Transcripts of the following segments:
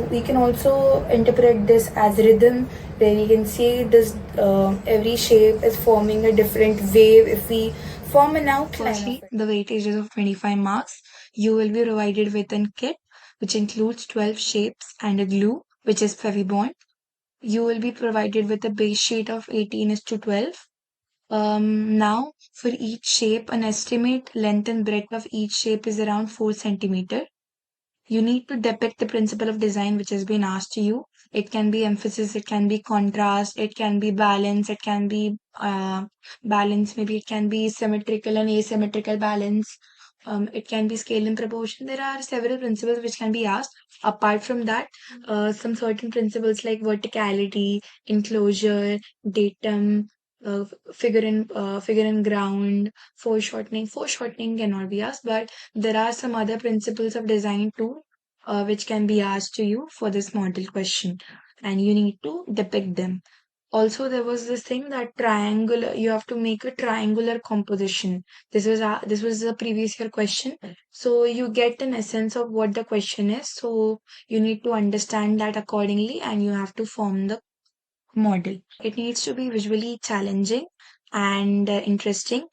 we can also interpret this as rhythm, where we can see this every shape is forming a different wave. If we form an outline. Firstly, the weightage is of 25 marks. You will be provided with a kit which includes 12 shapes and a glue, which is Fevibond. You will be provided with a base sheet of 18:12. Now, for each shape, an estimate length and breadth of each shape is around 4 centimeter. You need to depict the principle of design which has been asked to you. It can be emphasis, it can be contrast, it can be balance, it can be balance, maybe it can be symmetrical and asymmetrical balance. It can be scale and proportion. There are several principles which can be asked. Apart from that, some certain principles like verticality, enclosure, datum, figure in ground, foreshortening. Foreshortening cannot be asked, but there are some other principles of design too, which can be asked to you for this model question, and you need to depict them. Also, there was this thing that triangular. You have to make a triangular composition. This was a previous year question, so you get an essence of what the question is. So you need to understand that accordingly, and you have to form the model. It needs to be visually challenging and interesting.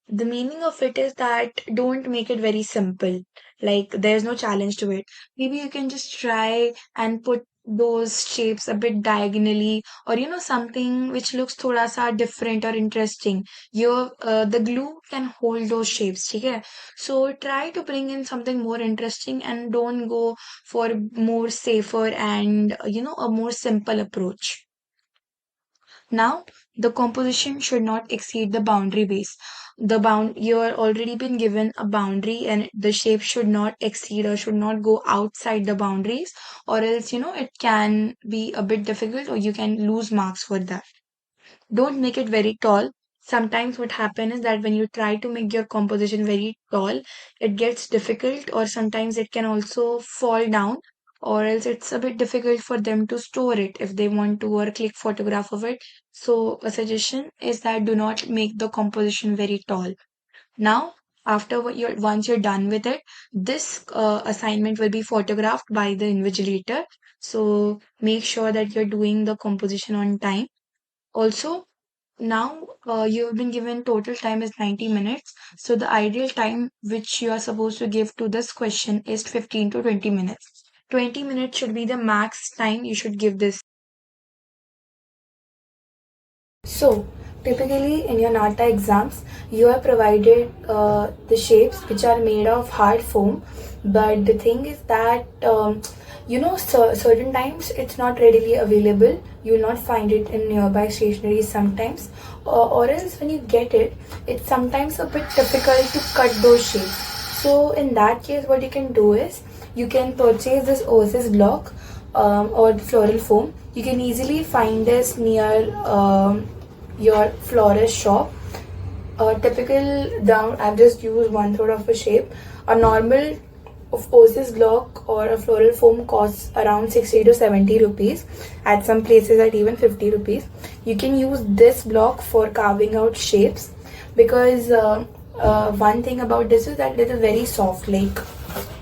The meaning of it is that don't make it very simple. Like there's no challenge to it. Maybe you can just try and put those shapes a bit diagonally, or something which looks thoda sa different or interesting. Your the glue can hold those shapes, okay? So try to bring in something more interesting and don't go for more safer and a more simple approach. Now, the composition should not exceed the boundary base. You are already been given a boundary, and the shape should not exceed or should not go outside the boundaries, or else it can be a bit difficult, or you can lose marks for that. Don't make it very tall. Sometimes what happens is that when you try to make your composition very tall, it gets difficult, or sometimes it can also fall down, or else it's a bit difficult for them to store it if they want to or click photograph of it. So a suggestion is that do not make the composition very tall. Now, once you're done with it, this assignment will be photographed by the invigilator. So make sure that you're doing the composition on time. Also, now you have been given total time is 90 minutes. So the ideal time which you are supposed to give to this question is 15 to 20 minutes. 20 minutes should be the max time you should give this. So, typically in your NATA exams, you are provided the shapes which are made of hard foam, but the thing is that certain times it's not readily available. You will not find it in nearby stationery sometimes, or else when you get it, it's sometimes a bit difficult to cut those shapes. So in that case, what you can do is you can purchase this Oasis block or floral foam. You can easily find this near your florist shop. I've just used 1/3 of a shape. A normal Oasis block or a floral foam costs around 60 to 70 rupees. At some places at even 50 rupees. You can use this block for carving out shapes, because one thing about this is that it is very soft. Like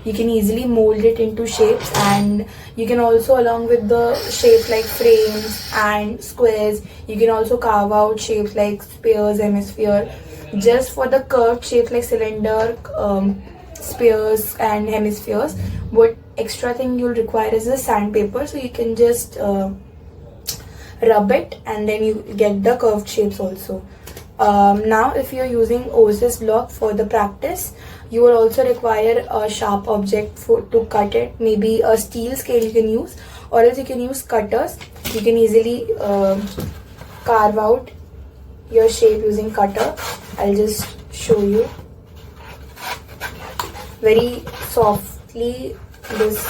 you can easily mold it into shapes, and you can also, along with the shapes like frames and squares, you can also carve out shapes like spheres, hemisphere. Just for the curved shapes like cylinder, spheres and hemispheres, what extra thing you'll require is a sandpaper, so you can just rub it and then you get the curved shapes also. Now if you're using Oasis block for the practice, you will also require a sharp object to cut it. Maybe a steel scale you can use, or else you can use cutters. You can easily carve out your shape using cutter. I'll just show you. Very softly this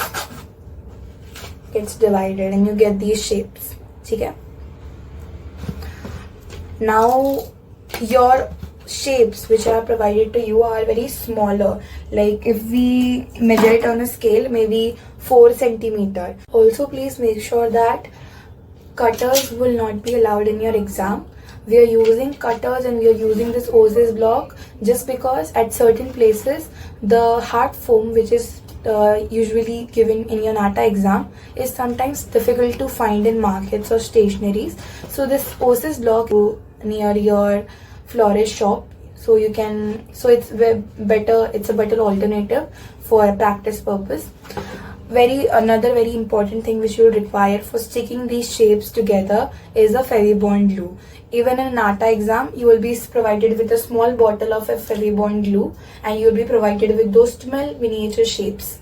gets divided and you get these shapes. Okay? Now your shapes which are provided to you are very smaller. Like if we measure it on a scale, maybe 4 centimeter. Also, please make sure that cutters will not be allowed in your exam. We are using cutters and we are using this Oasis block just because at certain places the hard foam which is usually given in your NATA exam is sometimes difficult to find in markets or stationaries. So this OSIS block near your florist shop, so you can, so it's better, it's a better alternative for a practice purpose. Another very important thing which you require for sticking these shapes together is a Fevibond glue. Even in NATA exam, you will be provided with a small bottle of a Fevibond glue, and you will be provided with those 12 miniature shapes.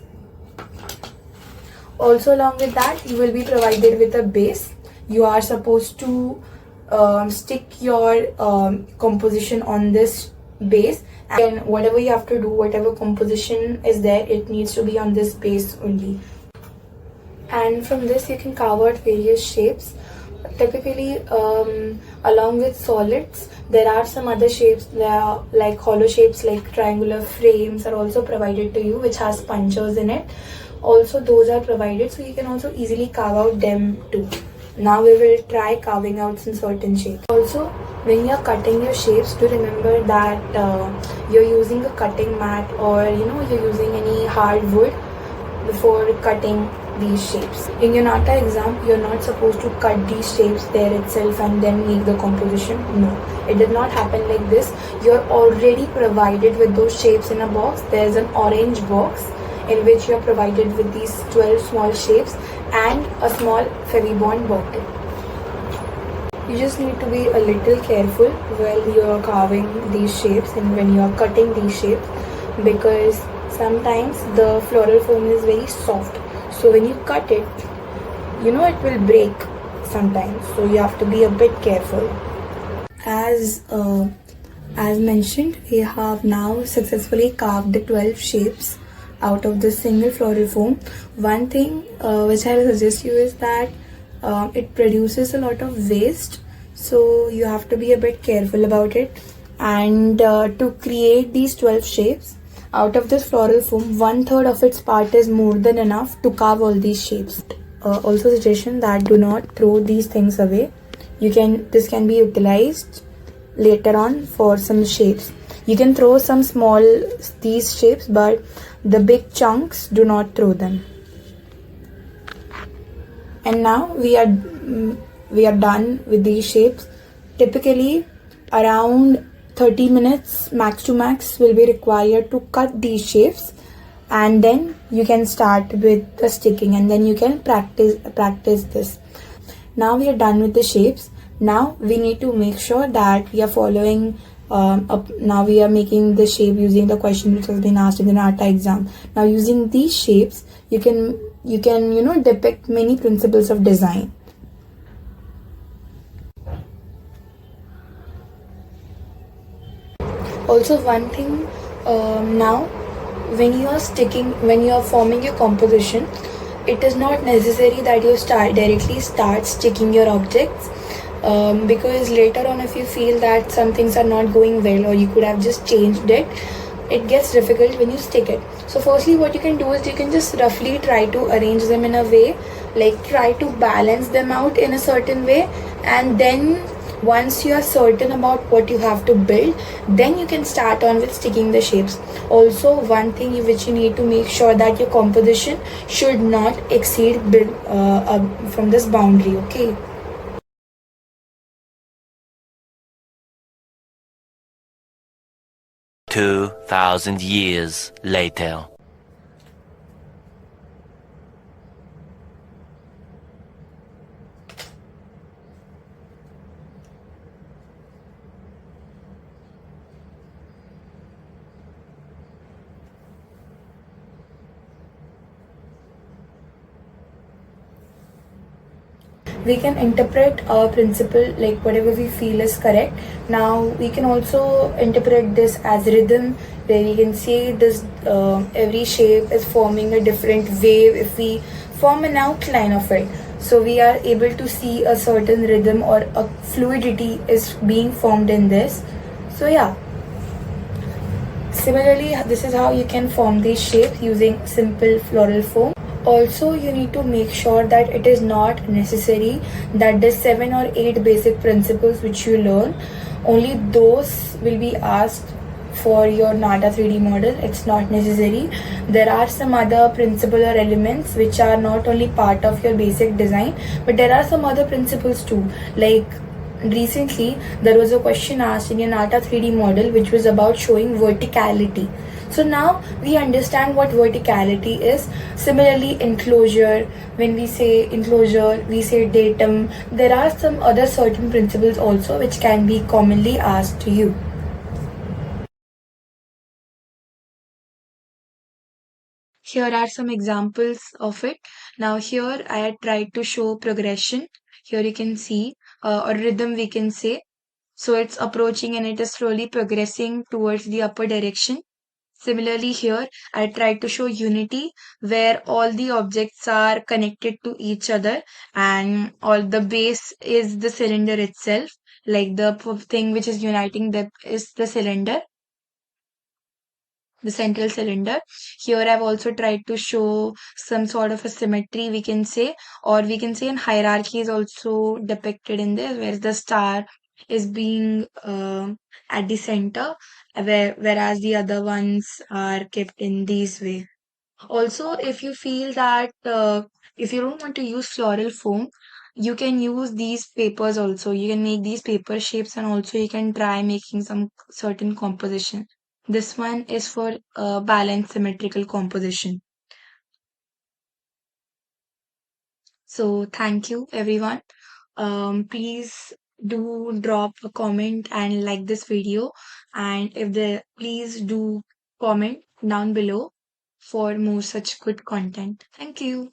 Also along with that, you will be provided with a base. You are supposed to stick your composition on this base, and whatever you have to do, whatever composition is there, it needs to be on this base only. And from this you can carve out various shapes. Typically along with solids, there are some other shapes, like hollow shapes, like triangular frames are also provided to you, which has punchers in it. Also those are provided, so you can also easily carve out them too. Now we will try carving out some certain shapes. Also, when you're cutting your shapes, do remember that you're using a cutting mat, or you're using any hard wood before cutting these shapes. In your NATA exam, you're not supposed to cut these shapes there itself and then make the composition. No, it did not happen like this. You're already provided with those shapes in a box. There's an orange box in which you're provided with these 12 small shapes and a small Fevibond bottle. You just need to be a little careful while you're carving these shapes and when you're cutting these shapes, because sometimes the floral foam is very soft. So when you cut it, it will break sometimes. So you have to be a bit careful. As mentioned, we have now successfully carved the 12 shapes out of this single floral foam. One thing which I will suggest you is that it produces a lot of waste, so you have to be a bit careful about it. And to create these 12 shapes out of this floral foam, 1/3 of its part is more than enough to carve all these shapes. Also suggestion that do not throw these things away. This can be utilized later on for some shapes. You can throw some these shapes, but the big chunks, do not throw them. And now we are done with these shapes. Typically around 30 minutes max to max will be required to cut these shapes, and then you can start with the sticking, and then you can practice this. Now we are done with the shapes. Now we need to make sure that we are following now we are making the shape using the question which has been asked in the NATA exam. Now using these shapes, you can depict many principles of design. Also one thing, now when you are forming your composition, it is not necessary that you directly start sticking your objects. Because later on, if you feel that some things are not going well, or you could have just changed it, it gets difficult when you stick it. So firstly, what you can do is you can just roughly try to arrange them in a way, like try to balance them out in a certain way, and then once you are certain about what you have to build, then you can start on with sticking the shapes. Also, one thing which you need to make sure that your composition should not exceed from this boundary. Okay. 2,000 years later. We can interpret our principle like whatever we feel is correct. Now we can also interpret this as rhythm, where we can see this every shape is forming a different wave if we form an outline of it. So we are able to see a certain rhythm or a fluidity is being formed in this. So yeah, similarly this is how you can form these shapes using simple floral foam. Also, you need to make sure that it is not necessary that the 7 or 8 basic principles which you learn, only those will be asked for your NADA 3D model. It's not necessary. There are some other principles or elements which are not only part of your basic design, but there are some other principles too. Like recently, there was a question asked in your NADA 3D model which was about showing verticality. So now we understand what verticality is. Similarly, enclosure, when we say enclosure, we say datum. There are some other certain principles also which can be commonly asked to you. Here are some examples of it. Now here I had tried to show progression. Here you can see, or rhythm we can say. So it's approaching and it is slowly progressing towards the upper direction. Similarly, here I tried to show unity where all the objects are connected to each other and all the base is the cylinder itself. Like the thing which is uniting them is the cylinder, the central cylinder. Here I've also tried to show some sort of a symmetry, we can say, or we can say in hierarchy is also depicted in there, where the star is being at the center, whereas the other ones are kept in this way. Also, if you feel that if you don't want to use floral foam, you can use these papers also. You can make these paper shapes and also you can try making some certain composition. This one is for balanced symmetrical composition. So thank you everyone. Please do drop a comment and like this video, and if the please do comment down below for more such good content. Thank you.